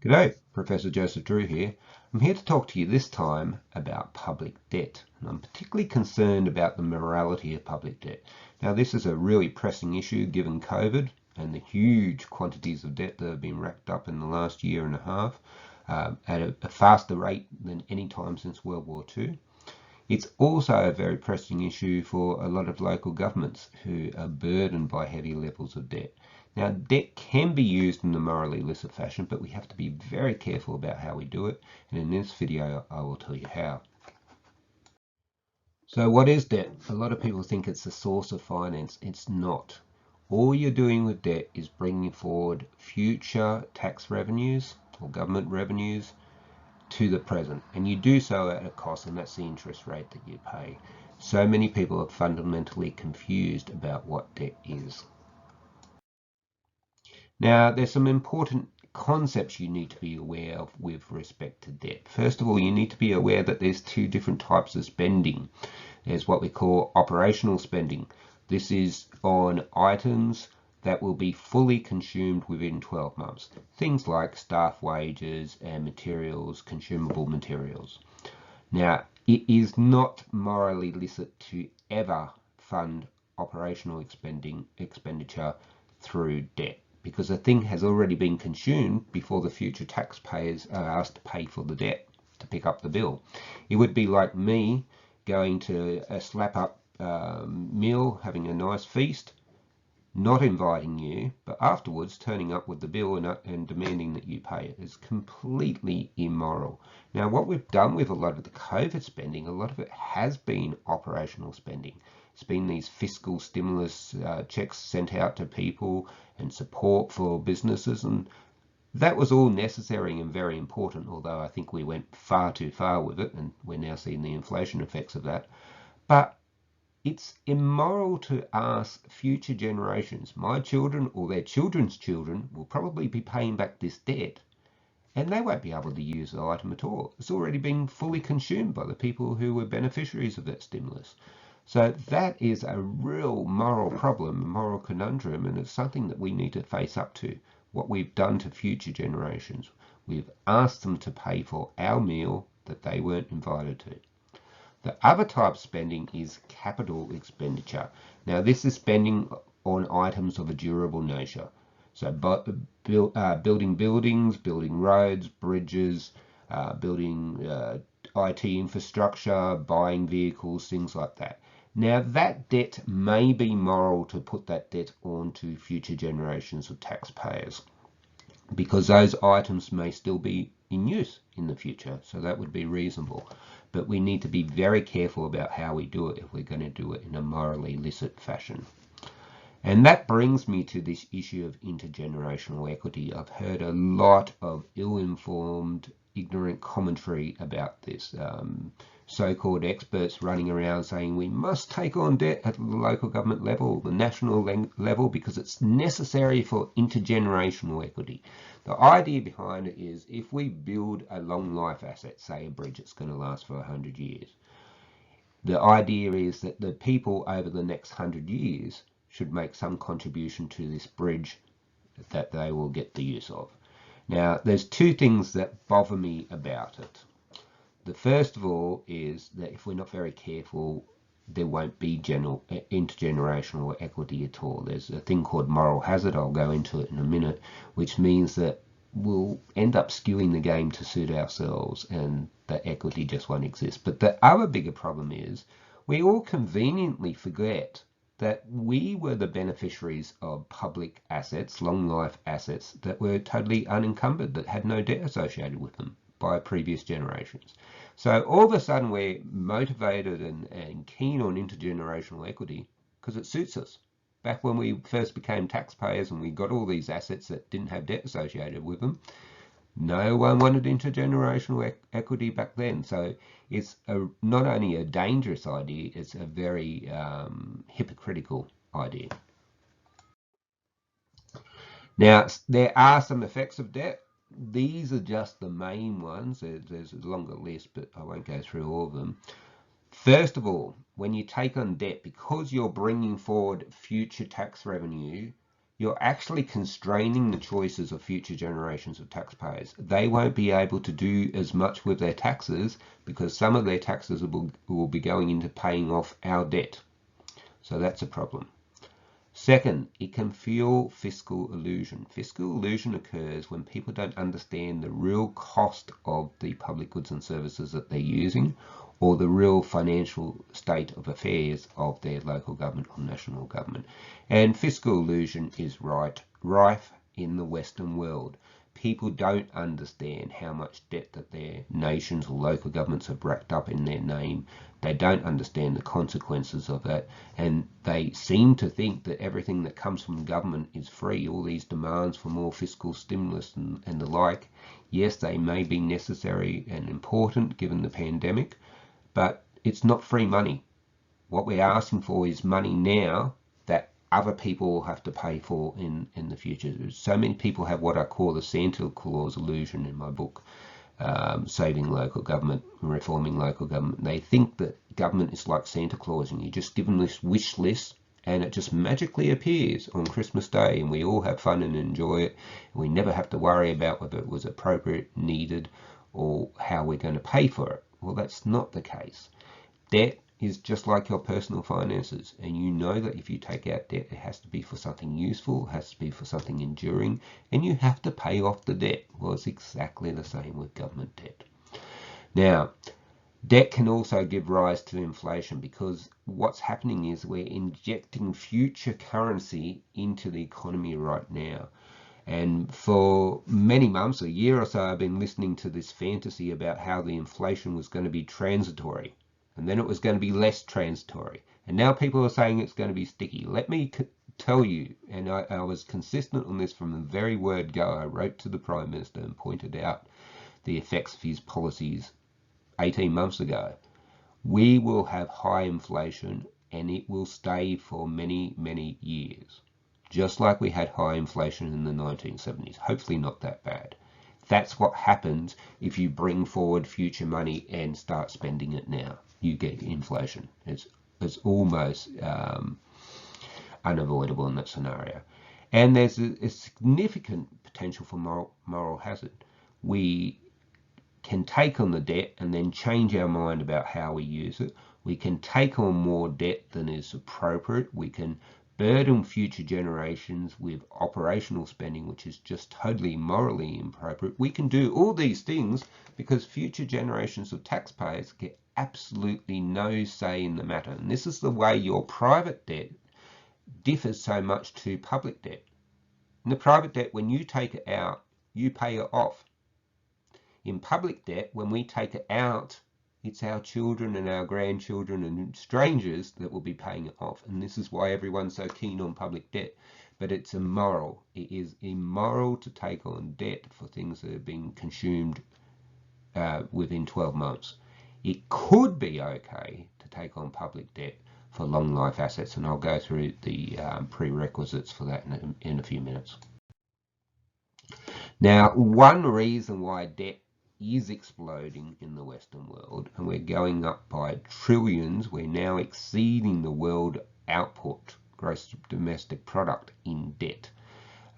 G'day, Professor Joseph Drew here. I'm here to talk to you this time about public debt. And I'm particularly concerned about the morality of public debt. Now, this is a really pressing issue given COVID and the huge quantities of debt that have been racked up in the last year and a half at a faster rate than any time since World War II. It's also a very pressing issue for a lot of local governments who are burdened by heavy levels of debt. Now, debt can be used in a morally illicit fashion, but we have to be very careful about how we do it. And in this video, I will tell you how. So what is debt? A lot of people think it's a source of finance. It's not. All you're doing with debt is bringing forward future tax revenues or government revenues to the present, and you do so at a cost, and that's the interest rate that you pay. So many people are fundamentally confused about what debt is. Now, there's some important concepts you need to be aware of with respect to debt. First of all, you need to be aware that there's two different types of spending. There's what we call operational spending. This is on items that will be fully consumed within 12 months. Things like staff wages and materials, consumable materials. Now, it is not morally illicit to ever fund operational expenditure through debt, because the thing has already been consumed before the future taxpayers are asked to pay for the debt to pick up the bill. It would be like me going to a slap-up meal, having a nice feast, not inviting you, but afterwards turning up with the bill and demanding that you pay it is completely immoral. Now, what we've done with a lot of the COVID spending, a lot of it has been operational spending. It's been these fiscal stimulus checks sent out to people and support for businesses, and that was all necessary and very important, although I think we went far too far with it, and we're now seeing the inflation effects of that. But it's immoral to ask future generations, my children or their children's children, will probably be paying back this debt, and they won't be able to use the item at all. It's already been fully consumed by the people who were beneficiaries of that stimulus. So that is a real moral problem, a moral conundrum, and it's something that we need to face up to. What we've done to future generations. We've asked them to pay for our meal that they weren't invited to. The other type of spending is capital expenditure. Now, this is spending on items of a durable nature. So building buildings, building roads, bridges, building IT infrastructure, buying vehicles, things like that. Now, that debt may be moral to put that debt on to future generations of taxpayers, because those items may still be in use in the future, so that would be reasonable. But we need to be very careful about how we do it if we're going to do it in a morally illicit fashion. And that brings me to this issue of intergenerational equity. I've heard a lot of ill-informed, ignorant commentary about this. So-called experts running around saying we must take on debt at the local government level, the national level, because it's necessary for intergenerational equity. The idea behind it is if we build a long life asset, say a bridge that's going to last for 100 years, the idea is that the people over the next 100 years should make some contribution to this bridge that they will get the use of. Now, there's two things that bother me about it. The first of all is that if we're not very careful, there won't be intergenerational equity at all. There's a thing called moral hazard, I'll go into it in a minute, which means that we'll end up skewing the game to suit ourselves and the equity just won't exist. But the other bigger problem is we all conveniently forget that we were the beneficiaries of public assets, long life assets, that were totally unencumbered, that had no debt associated with them by previous generations. So all of a sudden we're motivated and keen on intergenerational equity because it suits us. Back when we first became taxpayers and we got all these assets that didn't have debt associated with them, no one wanted intergenerational equity back then. So it's not only a dangerous idea, it's a very hypocritical idea. Now, there are some effects of debt. These are just the main ones. There's a longer list, but I won't go through all of them. First of all, when you take on debt, because you're bringing forward future tax revenue, you're actually constraining the choices of future generations of taxpayers. They won't be able to do as much with their taxes because some of their taxes will be going into paying off our debt. So that's a problem. Second, it can fuel fiscal illusion. Fiscal illusion occurs when people don't understand the real cost of the public goods and services that they're using, or the real financial state of affairs of their local government or national government. And fiscal illusion is rife in the Western world. People don't understand how much debt that their nations or local governments have racked up in their name. They don't understand the consequences of that, and they seem to think that everything that comes from government is free. All these demands for more fiscal stimulus and the like, yes, they may be necessary and important given the pandemic, but it's not free money. What we're asking for is money now that other people will have to pay for in the future. So many people have what I call the Santa Claus illusion in my book, Saving Local Government, Reforming Local Government. They think that government is like Santa Claus and you just give them this wish list and it just magically appears on Christmas Day and we all have fun and enjoy it. We never have to worry about whether it was appropriate, needed, or how we're going to pay for it. Well, that's not the case. Debt is just like your personal finances, and you know that if you take out debt, it has to be for something useful, it has to be for something enduring, and you have to pay off the debt. Well, it's exactly the same with government debt. Now, debt can also give rise to inflation because what's happening is we're injecting future currency into the economy right now. And for many months, a year or so, I've been listening to this fantasy about how the inflation was going to be transitory and then it was going to be less transitory. And now people are saying it's going to be sticky. Let me tell you, and I was consistent on this from the very word go. I wrote to the Prime Minister and pointed out the effects of his policies 18 months ago. We will have high inflation and it will stay for many, many years. Just like we had high inflation in the 1970s. Hopefully not that bad. That's what happens if you bring forward future money and start spending it now. You get inflation. It's almost unavoidable in that scenario. And there's a significant potential for moral hazard. We can take on the debt and then change our mind about how we use it. We can take on more debt than is appropriate. We can burden future generations with operational spending, which is just totally morally inappropriate. We can do all these things because future generations of taxpayers get absolutely no say in the matter. And this is the way your private debt differs so much to public debt. In the private debt, when you take it out, you pay it off. In public debt, when we take it out, it's our children and our grandchildren and strangers that will be paying it off. And this is why everyone's so keen on public debt. But it's immoral. It is immoral to take on debt for things that have been consumed within 12 months. It could be okay to take on public debt for long life assets. And I'll go through the prerequisites for that in a few minutes. Now, one reason why debt is exploding in the Western world, and we're going up by trillions. We're now exceeding the world output, gross domestic product, in debt.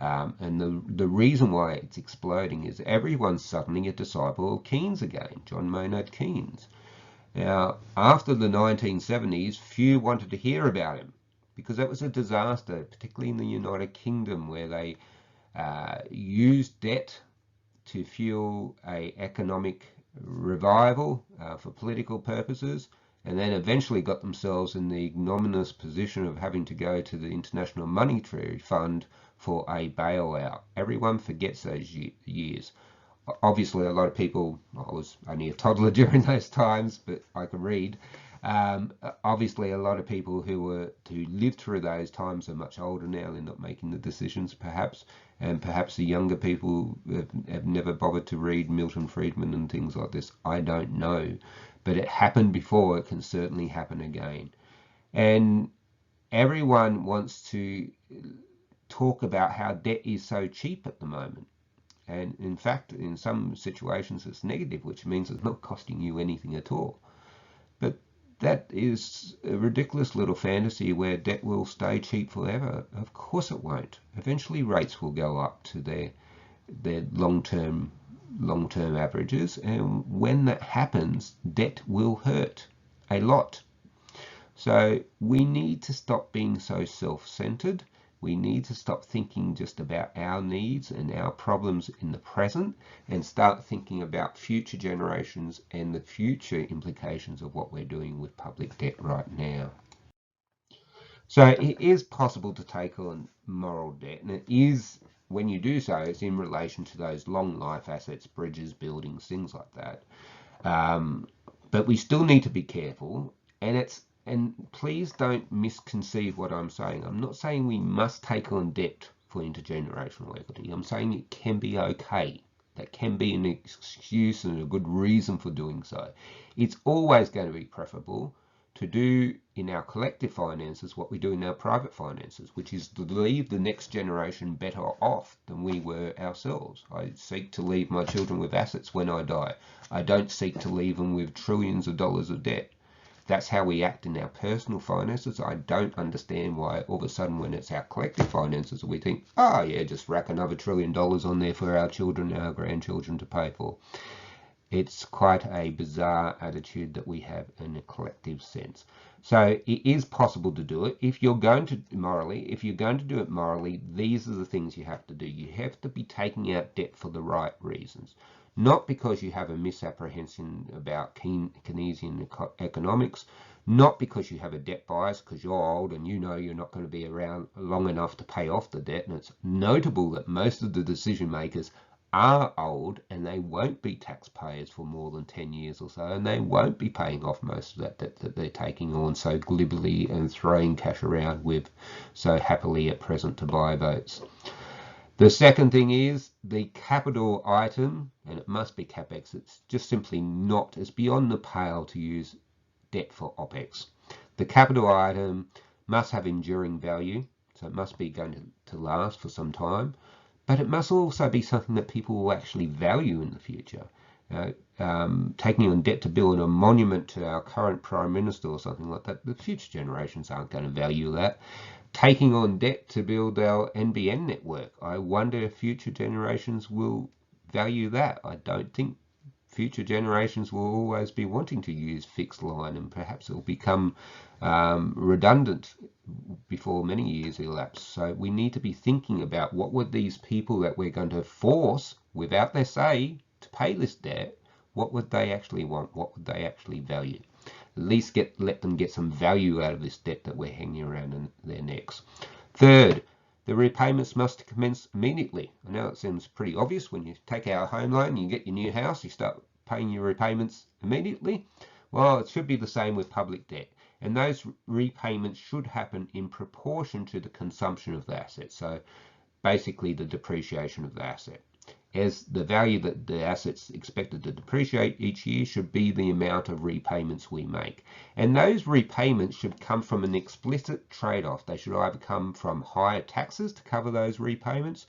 And the reason why it's exploding is everyone's suddenly a disciple of Keynes again, John Maynard Keynes. Now, after the 1970s, few wanted to hear about him because that was a disaster, particularly in the United Kingdom, where they used debt to fuel an economic revival for political purposes, and then eventually got themselves in the ignominious position of having to go to the International Monetary Fund for a bailout. Everyone forgets those years. Obviously, a lot of people, I was only a toddler during those times, but I could read. Obviously, a lot of people who lived through those times are much older now. They're not making the decisions, perhaps, and perhaps the younger people have never bothered to read Milton Friedman and things like this. I don't know, but it happened before. It can certainly happen again, and everyone wants to talk about how debt is so cheap at the moment. And in fact, in some situations, it's negative, which means it's not costing you anything at all. But that is a ridiculous little fantasy where debt will stay cheap forever. Of course it won't. Eventually rates will go up to their long-term averages, and when that happens, debt will hurt a lot. So we need to stop being so self-centered. We need to stop thinking just about our needs and our problems in the present and start thinking about future generations and the future implications of what we're doing with public debt right now. So it is possible to take on moral debt, and it is, when you do so, it's in relation to those long life assets, bridges, buildings, things like that. But we still need to be careful, and please don't misconceive what I'm saying. I'm not saying we must take on debt for intergenerational equity. I'm saying it can be okay. That can be an excuse and a good reason for doing so. It's always going to be preferable to do in our collective finances what we do in our private finances, which is to leave the next generation better off than we were ourselves. I seek to leave my children with assets when I die. I don't seek to leave them with trillions of dollars of debt. That's how we act in our personal finances. I don't understand why all of a sudden when it's our collective finances we think, oh yeah, just rack another $1 trillion on there for our children, our grandchildren to pay for. It's quite a bizarre attitude that we have in a collective sense. So it is possible to do it. If you're going to do it morally, these are the things you have to do. You have to be taking out debt for the right reasons. Not because you have a misapprehension about Keynesian economics, not because you have a debt bias because you're old and you know you're not going to be around long enough to pay off the debt. And it's notable that most of the decision makers are old and they won't be taxpayers for more than 10 years or so, and they won't be paying off most of that debt that they're taking on so glibly and throwing cash around with so happily at present to buy votes. The second thing is the capital item, and it must be CapEx. It's just simply not, it's beyond the pale to use debt for OpEx. The capital item must have enduring value, so it must be going to last for some time, but it must also be something that people will actually value in the future. Taking on debt to build a monument to our current Prime Minister or something like that, the future generations aren't going to value that. Taking on debt to build our NBN network, I wonder if future generations will value that. I don't think future generations will always be wanting to use fixed line, and perhaps it will become redundant before many years elapse. So we need to be thinking about what would these people that we're going to force without their say to pay this debt, what would they actually want? What would they actually value? At least let them get some value out of this debt that we're hanging around in their necks. Third, the repayments must commence immediately. I know it seems pretty obvious. When you take out a home loan, you get your new house, you start paying your repayments immediately. Well, it should be the same with public debt. And those repayments should happen in proportion to the consumption of the asset. So basically the depreciation of the asset. As the value that the asset's expected to depreciate each year should be the amount of repayments we make. And those repayments should come from an explicit trade-off. They should either come from higher taxes to cover those repayments,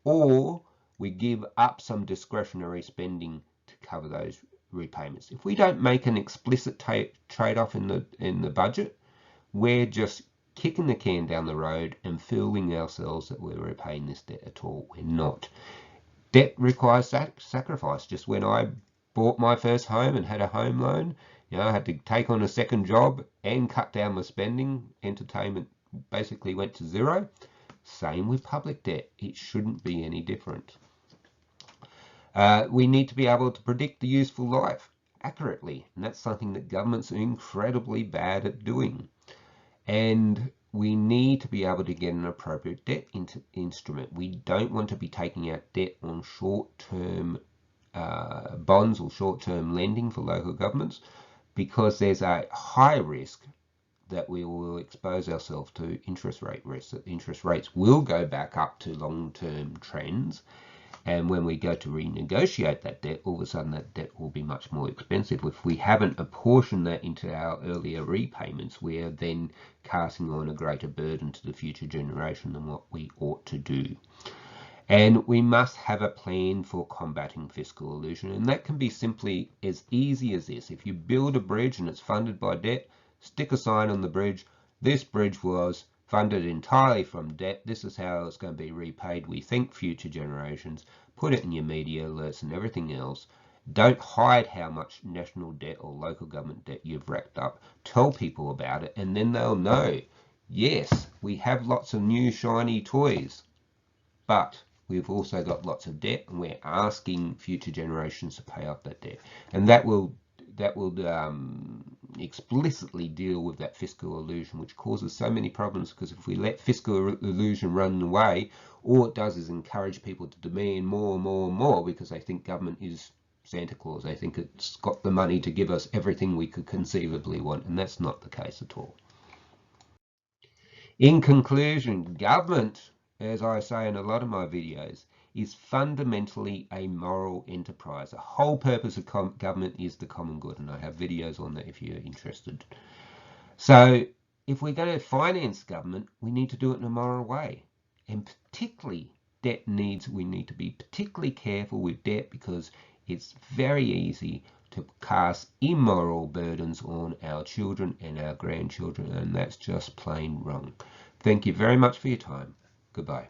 or we give up some discretionary spending to cover those repayments. If we don't make an explicit trade-off in the budget, we're just kicking the can down the road and fooling ourselves that we're repaying this debt at all. We're not. Debt requires sacrifice. Just when I bought my first home and had a home loan, I had to take on a second job and cut down my spending. Entertainment basically went to zero. Same with public debt. It shouldn't be any different. We need to be able to predict the useful life accurately, and that's something that governments are incredibly bad at doing. And we need to be able to get an appropriate debt instrument. We don't want to be taking out debt on short-term bonds or short-term lending for local governments, because there's a high risk that we will expose ourselves to interest rate risk, that interest rates will go back up to long-term trends. And when we go to renegotiate that debt, all of a sudden that debt will be much more expensive. If we haven't apportioned that into our earlier repayments, we are then casting on a greater burden to the future generation than what we ought to do. And we must have a plan for combating fiscal illusion, and that can be simply as easy as this. If you build a bridge and it's funded by debt, stick a sign on the bridge. This bridge was funded entirely from debt. This is how it's going to be repaid. We think future generations. Put it in your media alerts and everything else. Don't hide how much national debt or local government debt you've racked up. Tell people about it, and then they'll know, yes, we have lots of new shiny toys, but we've also got lots of debt, and we're asking future generations to pay off that debt. And that will explicitly deal with that fiscal illusion, which causes so many problems, because if we let fiscal illusion run away, all it does is encourage people to demand more and more and more, because they think government is Santa Claus. They think it's got the money to give us everything we could conceivably want, and that's not the case at all. In conclusion, government, as I say in a lot of my videos, is fundamentally a moral enterprise. The whole purpose of government is the common good, and I have videos on that if you're interested. So if we're going to finance government, we need to do it in a moral way. And particularly debt needs, we need to be particularly careful with debt, because it's very easy to cast immoral burdens on our children and our grandchildren, and that's just plain wrong. Thank you very much for your time. Goodbye.